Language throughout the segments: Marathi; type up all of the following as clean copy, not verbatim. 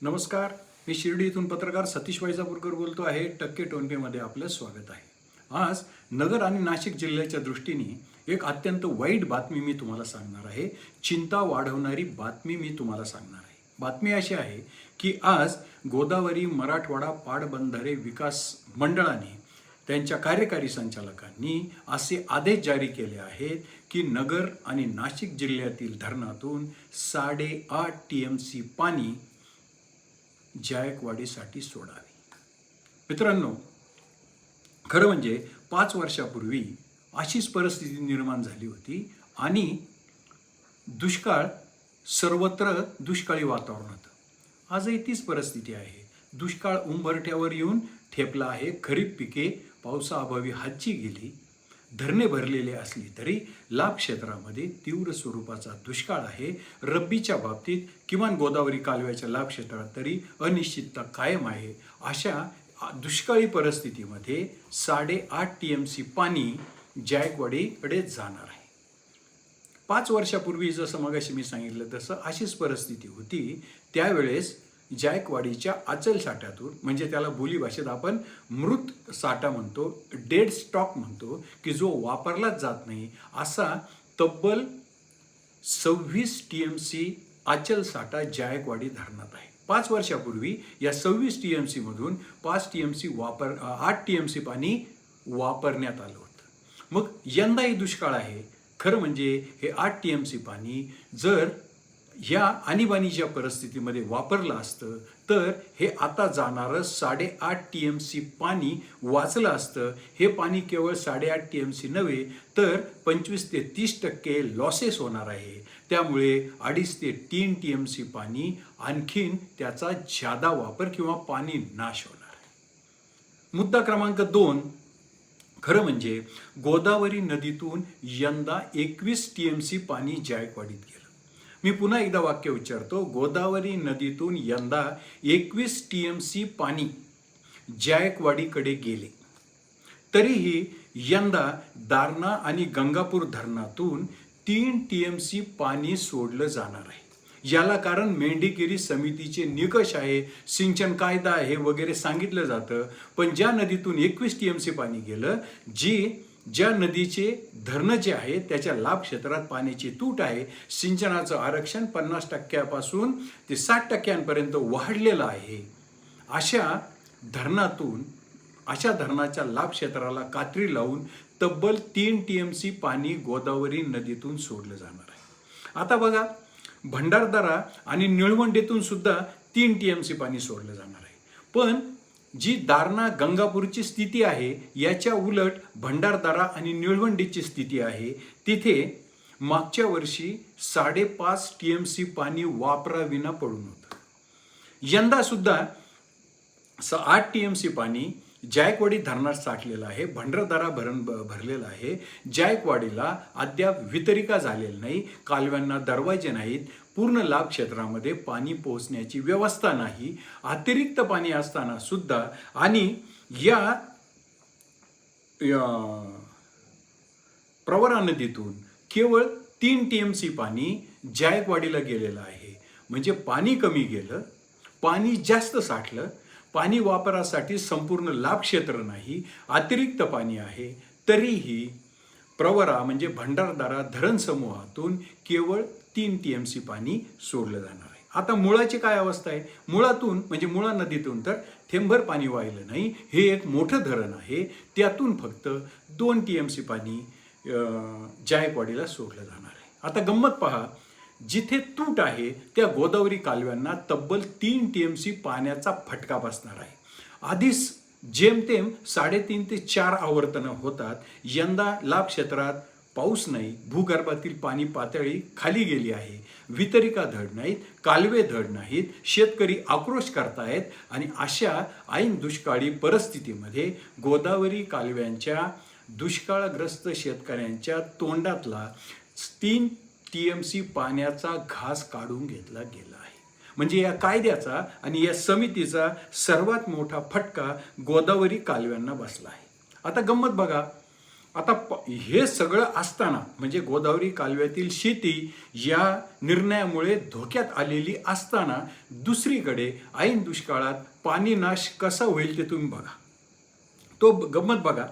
नमस्कार. मी शिर्डी इथून पत्रकार सतीश वैजापूरकर बोलतो आहे. टक्के टोनपेमध्ये आपलं स्वागत आहे. आज नगर आणि नाशिक जिल्ह्याच्या दृष्टीने एक अत्यंत वाईट बातमी मी तुम्हाला सांगणार आहे. चिंता वाढवणारी बातमी मी तुम्हाला सांगणार आहे. बातमी अशी आहे की आज गोदावरी मराठवाडा पाटबंधारे विकास मंडळाने त्यांच्या कार्यकारी संचालकांनी असे आदेश जारी केले आहेत की नगर आणि नाशिक जिल्ह्यातील धरणातून 8.5 TMC पाणी जायकवाडीसाठी सोडावे. मित्रांनो, खरं म्हणजे 5 वर्षापूर्वी अशीच परिस्थिती निर्माण झाली होती आणि दुष्काळ सर्वत्र दुष्काळी वातावरण होतं. आजही तीच परिस्थिती आहे. दुष्काळ उंबरठ्यावर येऊन ठेपला आहे. खरीप पिके पावसाअभावी हातची गेली. धरणे भरलेले असली तरी लाभ क्षेत्रामध्ये तीव्र स्वरूपाचा दुष्काळ आहे. रब्बीच्या बाबतीत किमान गोदावरी कालव्याच्या लाभ क्षेत्रात तरी अनिश्चितता कायम आहे. अशा दुष्काळी परिस्थितीमध्ये 8.5 TMC पाणी जायकवाडीकडे जाणार आहे. 5 वर्षापूर्वी जसं मगाशी मी सांगितलं तसं अशीच परिस्थिती होती. त्यावेळेस जायकवाडीच्या अचल साठ्यातून, म्हणजे त्याला बोलीभाषेत आपण मृत साठा म्हणतो, डेड स्टॉक म्हणतो, की जो वापरलाच जात नाही, असा तब्बल 26 TMC अचल साठा जायकवाडी धरणात आहे. 5 वर्षापूर्वी या 26 TMC मधून 8 TMC पाणी वापरण्यात आलं होतं. मग यंदाही दुष्काळ आहे. खरं म्हणजे हे 8 TMC पाणी जर ह्या आणीबाणीच्या परिस्थितीमध्ये वापरलं असतं तर हे आता जाणारं 8.5 TMC पाणी वाचलं असतं. हे पाणी केवळ 8.5 TMC नव्हे तर 25 ते 30% लॉसेस होणार आहे. त्यामुळे 2.5 ते 3 TMC पाणी आणखीन त्याचा जादा वापर किंवा पाणी नाश होणार आहे. मुद्दा क्रमांक 2, खरं म्हणजे गोदावरी नदीतून यंदा 21 TMC पाणी जायकवाडीत गेलं. मी पुन्हा एकदा वाक्य उच्चारतो. गोदावरी नदीतून यंदा 21 TMC पाणी जायकवाडीकडे गेले. तरीही यंदा दारणा आणि गंगापूर धरणातून 3 TMC पाणी सोडलं जाणार आहे. याला कारण मेंढीगिरी समितीचे निकष आहे, सिंचन कायदा आहे वगैरे सांगितलं जातं. पण ज्या नदीतून 21 TMC पाणी गेलं, ज्या नदीचे धरणं जे आहे त्याच्या लाभ क्षेत्रात पाण्याची तूट आहे, सिंचनाचं आरक्षण 50% ते 60% वाढलेलं आहे, अशा धरणाच्या लाभ क्षेत्राला कात्री लावून तब्बल 3 TMC पाणी गोदावरी नदीतून सोडलं जाणार आहे. आता बघा, भंडारदरा आणि निळवंडेतून सुद्धा 3 TMC पाणी सोडलं जाणार आहे. पण जी दारणा गंगापूरची स्थिती आहे याच्या उलट भंडारदरा आणि निळवंडीची स्थिती आहे. तिथे मागच्या वर्षी 5.5 TMC पाणी वापराविना पडून होतं. यंदा सुद्धा 8 TMC पाणी जायकवाडी धरणात साठलेलं आहे. भंडारदरा भरलेला आहे. जायकवाडीला अद्याप वितरिका झालेली नाही. कालव्यांना दरवाजे नाहीत. पूर्ण लाभ क्षेत्रामध्ये पाणी पोहोचण्याची व्यवस्था नाही. अतिरिक्त पाणी असताना सुद्धा आणि या प्रवरा नदीतून केवळ 3 TMC पाणी जायकवाडीला गेलेलं आहे. म्हणजे पाणी कमी गेलं, पाणी जास्त साठलं. पाणी वापरासाठी संपूर्ण लाभ क्षेत्र नाही, अतिरिक्त पाणी आहे. तरीही प्रवरा म्हणजे भंडारदरा धरण समूहातून केवळ 3 TMC पाणी सोडलं जाणार आहे. आता मुळाची काय अवस्था आहे? मुळातून म्हणजे मुळा नदीतून तर थेंबभर पाणी वाहिलं नाही. हे एक मोठं धरण आहे. त्यातून फक्त 2 TMC पाणी जायकवाडीला सोडलं जाणार आहे. आता गंमत पहा, जिथे तूट आहे त्या गोदावरी कालव्यांना तब्बल 3 TMC पाण्याचा फटका बसणार आहे. आधीच जेमतेम 3.5 ते 4 आवर्तनं होतात. यंदा लाभ क्षेत्रात पाऊस नाही, भूगर्भातील पाणी पातळी खाली गेली आहे, वितरिका धड नाहीत, कालवे धड नाहीत, शेतकरी आक्रोश करतायत. आणि अशा ऐन दुष्काळी परिस्थितीमध्ये गोदावरी कालव्यांच्या दुष्काळग्रस्त शेतकऱ्यांच्या तोंडातला 3 TMC पाण्याचा घास काढून घेतला गेला आहे. म्हणजे या कायद्याचा आणि या समितीचा सर्वात मोठा फटका गोदावरी कालव्यांना बसला आहे. आता गंमत बघा, आता हे सगळं असताना म्हणजे गोदावरी कालव्यातील शेती या निर्णयामुळे धोक्यात आलेली असताना दुसरीकडे ऐन दुष्काळात पाणी नाश कसा होईल ते तुम्ही बघा. तो गंमत बघा.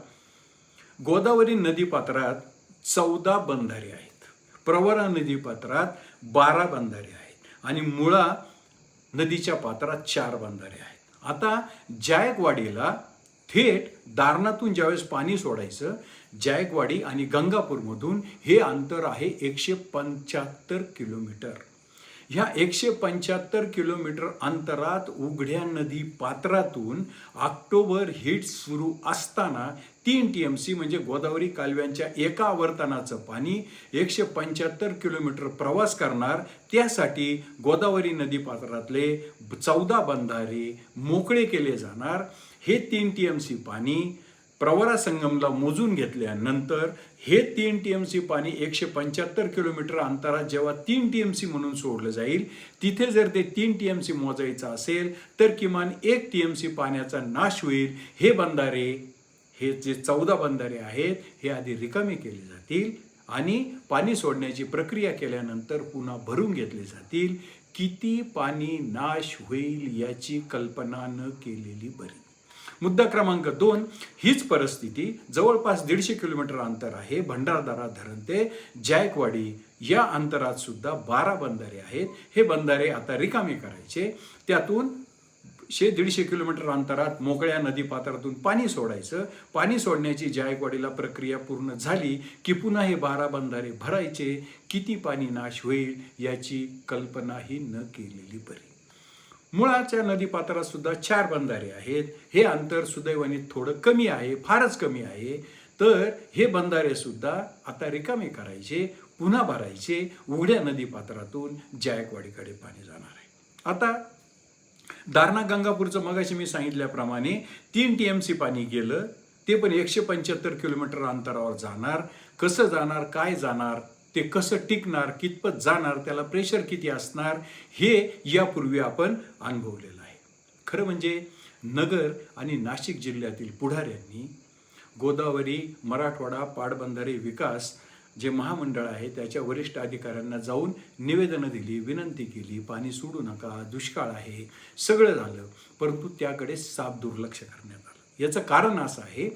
गोदावरी नदीपात्रात 14 बंधारे आहेत, प्रवरा नदीपात्रात 12 बंधारे आहेत आणि मुळा नदीच्या पात्रात 4 बंधारे आहेत. आता जायकवाडीला थेट दारणातून ज्यावेळेस पाणी सोडायचं, जायकवाडी आणि गंगापूरमधून हे अंतर आहे 175 किलोमीटर. ह्या 175 किलोमीटर अंतरात उघड्या नदी पात्रातून ऑक्टोबर हिट सुरू असताना 3 TMC म्हणजे गोदावरी कालव्यांच्या एका आवर्तनाचं पाणी 175 किलोमीटर प्रवास करणार. त्यासाठी गोदावरी नदी पात्रातले 14 बंधारे मोकळे केले जाणार. हे 3 TMC पाणी प्रवरा संगमला मोजून घेतल्यानंतर हे 3 TMC पाणी 175 किलोमीटर अंतरात जेव्हा 3 TMC म्हणून सोडलं जाईल, तिथे जर ते 3 TMC मोजायचं असेल तर किमान 1 TMC पाण्याचा नाश होईल. हे बंधारे, हे जे 14 बंधारे आहेत, हे आधी रिकामे केले जातील आणि पाणी सोडण्याची प्रक्रिया केल्यानंतर पुन्हा भरून घेतले जातील. किती पाणी नाश होईल याची कल्पना न केलेली बरी. मुद्दा क्रमांक 2, हीच परिस्थिती जवळपास 150 किलोमीटर अंतर आहे भंडारदरा धरण ते जायकवाडी. या अंतरात सुद्धा 12 बंधारे आहेत. हे बंधारे आता रिकामे करायचे. त्यातून 150 किलोमीटर अंतरात मोकळ्या नदीपात्रातून पाणी सोडायचं. पाणी सोडण्याची जायकवाडीला प्रक्रिया पूर्ण झाली की पुन्हा हे 12 बंधारे भरायचे. किती पाणी नाश होईल याची कल्पनाही न केलेली बरी. मुळाच्या नदीपात्रात सुद्धा 4 बंधारे आहेत. हे अंतर सुदैवाने थोडं कमी आहे, फारच कमी आहे. तर हे बंधारे सुद्धा आता रिकामे करायचे, पुन्हा भरायचे. उघड्या नदीपात्रातून जायकवाडीकडे पाणी जाणार आहे. आता दारणा गंगापूरचं मगाशी मी सांगितल्याप्रमाणे 3 TMC पाणी गेलं, ते पण 175 किलोमीटर अंतरावर जाणार. कसं जाणार, काय जाणार, ते कसं टिकणार, कितपत जाणार, त्याला प्रेशर किती असणार, हे यापूर्वी आपण अनुभवलेलं आहे. खरं म्हणजे नगर आणि नाशिक जिल्ह्यातील पुढाऱ्यांनी गोदावरी मराठवाडा पाटबंधारे विकास जे महामंडळ आहे त्याच्या वरिष्ठ अधिकाऱ्यांना जाऊन निवेदनं दिली, विनंती केली, पाणी सोडू नका, दुष्काळ आहे, सगळं झालं. परंतु त्याकडे साफ दुर्लक्ष करण्यात आलं. याचं कारण असं आहे,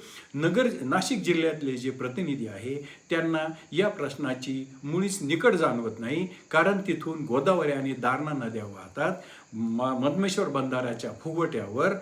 नाशिक जिल्ह्यातले जे प्रतिनिधी आहे त्यांना या प्रश्नाची मुळीच निकड जाणवत नाही. कारण तिथून गोदावरी आणि दारणा नद्या वाहतात. मधमेश्वर बंधाऱ्याच्या फुगवट्यावर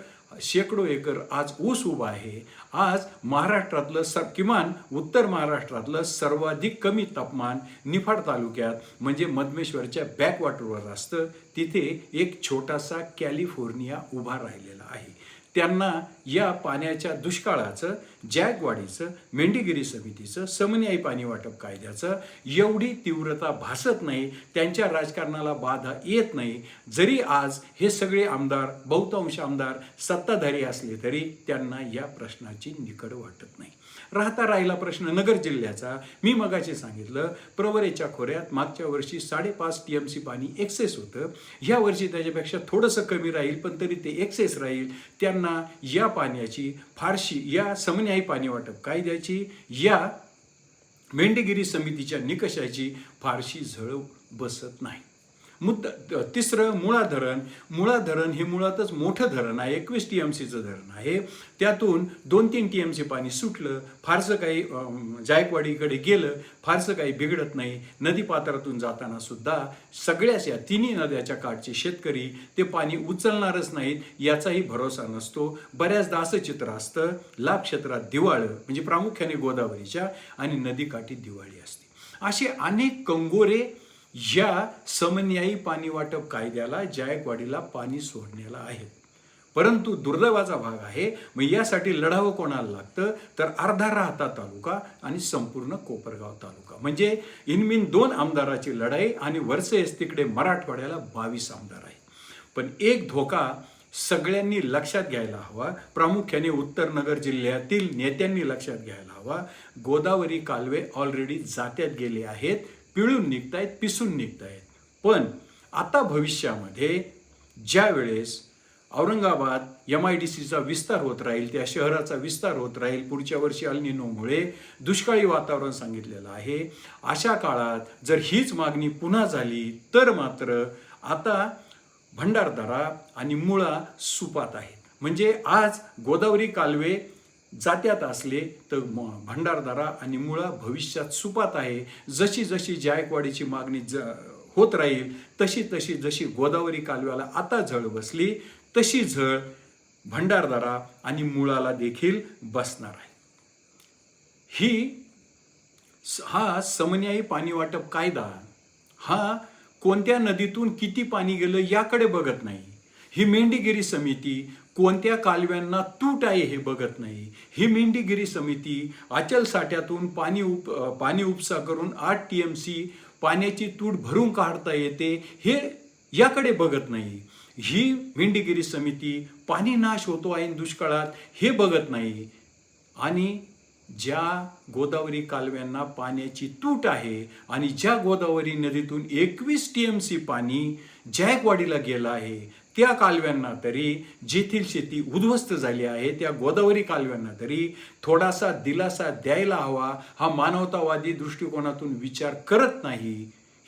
शेकडो एकर आज ऊस उभा आहे. आज महाराष्ट्रातलं किमान उत्तर महाराष्ट्रातलं सर्वाधिक कमी तापमान निफाड तालुक्यात म्हणजे मधमेश्वरच्या बॅकवॉटरवर असतं. तिथे एक छोटासा कॅलिफोर्निया उभा राहिलेला आहे. त्यांना या पाण्याच्या दुष्काळाचं, जायकवाडीचं, मेंढीगिरी समितीचं, समन्यायी पाणी वाटप कायद्याचं एवढी तीव्रता भासत नाही. त्यांच्या राजकारणाला बाधा येत नाही. जरी आज हे सगळे आमदार, बहुतांश आमदार सत्ताधारी असले तरी त्यांना या प्रश्नाची निकड वाटत नाही. राहिला प्रश्न नगर जिल्ह्याचा. मी मगाशी सांगितलं, प्रवरेच्या खोऱ्यात मागच्या वर्षी 5.5 TMC पाणी एक्सेस होतं. ह्या वर्षी त्याच्यापेक्षा थोडंसं कमी राहील, पण तरी ते एक्सेस राहील. त्यांना या पाण्याची फारशी, या समन्यायी पाणी वाटप कायद्याची, या मेंढीगिरी समितीच्या निकषाची फारशी झळ बसत नाही. तिसरं, मुळा धरण. मुळा धरण हे मुळातच मोठं धरण आहे, 21 TMCचं धरण आहे. त्यातून 2-3 TMC पाणी सुटलं, फारसं काही जायकवाडीकडे गेलं, फारसं काही बिघडत नाही. नदीपात्रातून जाताना सुद्धा सगळ्याच या तिन्ही नद्याच्या काठचे शेतकरी ते पाणी उचलणारच नाहीत याचाही भरोसा नसतो. बऱ्याचदा असं चित्र असतं, लाभ क्षेत्रात दिवाळं म्हणजे प्रामुख्याने गोदावरीच्या आणि नदीकाठी दिवाळी असते. असे अनेक कंगोरे या समन्यायी पाणी वाटप कायद्याला, जायकवाडीला पाणी सोडण्याला आहेत. परंतु दुर्दैवाचा भाग आहे, मग यासाठी लढावं कोणाला लागतं तर अर्धा राहता तालुका आणि संपूर्ण कोपरगाव तालुका. म्हणजे इनमीन 2 आमदाराची लढाई आणि वर्सेस तिकडे मराठवाड्याला 22 आमदार आहेत. पण एक धोका सगळ्यांनी लक्षात घ्यायला हवा, प्रामुख्याने उत्तर नगर जिल्ह्यातील नेत्यांनी लक्षात घ्यायला हवा. गोदावरी कालवे ऑलरेडी जात्यात गेले आहेत, पिळून निघतायत, पिसून निघतायत. पण आता भविष्यामध्ये ज्या वेळेस औरंगाबाद MIDCचा विस्तार होत राहील, त्या शहराचा विस्तार होत राहील. पुढच्या वर्षी अल निनोमुळे दुष्काळी वातावरण सांगितलेलं आहे. अशा काळात जर हीच मागणी पुन्हा झाली तर मात्र आता भंडारदरा आणि मुळा सुपात आहेत. म्हणजे आज गोदावरी कालवे जात्यात असले तर भंडारदरा आणि मुळा भविष्यात सुपात आहे. जशी जशी जायकवाडीची मागणी होत राहील तशी तशी जशी गोदावरी कालव्याला आता झळ बसली तशी झळ भंडारदरा आणि मुळाला देखील बसणार आहे. हा समन्यायी पाणी वाटप कायदा हा कोणत्या नदीतून किती पाणी गेलं याकडे बघत नाही. ही मेंढीगिरी समिती कोणत्या कालव्यांना तूट आहे हे बघत नाही. ही मेंढीगिरी समिती अचल साठ्यातून पाणी उपसा करून 8 TMC पाण्याची तूट भरून काढता येते हे याकडे बघत नाही. ही मेंढीगिरी समिती पाणी नाश होतो आहे दुष्काळात हे बघत नाही. आणि ज्या गोदावरी कालव्यांना पाण्याची तूट आहे आणि ज्या गोदावरी नदीतून 21 TMC पाणी जायकवाडीला गेलं आहे त्या कालव्यांना तरी, जेथील शेती उद्ध्वस्त झाली आहे त्या गोदावरी कालव्यांना तरी थोडासा दिलासा द्यायला हवा. हा मानवतावादी दृष्टिकोनातून विचार करत नाही.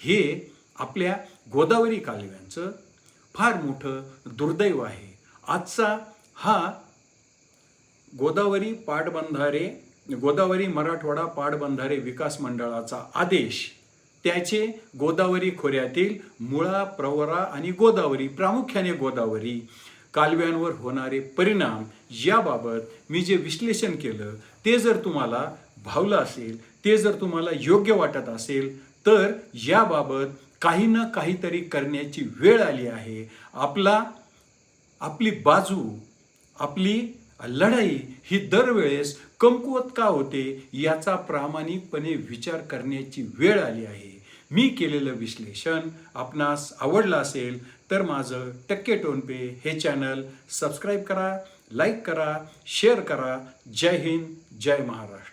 हे आपल्या गोदावरी कालव्यांचं फार मोठं दुर्दैव आहे. आजचा हा गोदावरी मराठवाडा पाटबंधारे विकास मंडळाचा आदेश, त्याचे गोदावरी खोऱ्यातील मुळा, प्रवरा आणि गोदावरी, प्रामुख्याने गोदावरी कालव्यांवर होणारे परिणाम याबाबत मी जे विश्लेषण केलं ते जर तुम्हाला भावलं असेल, ते जर तुम्हाला योग्य वाटत असेल तर याबाबत काही ना काहीतरी करण्याची वेळ आली आहे. आपली बाजू, आपली लढाई ही दरवेळेस कमकुवत का होते याचा प्रामाणिकपणे विचार करण्याची वेळ आली आहे. मी केलेलं विश्लेषण आपणास आवडलं असेल तर माझं टक्के टोनपे हे चॅनल सबस्क्राईब करा, लाईक करा, शेअर करा. जय हिंद, जय महाराष्ट्र.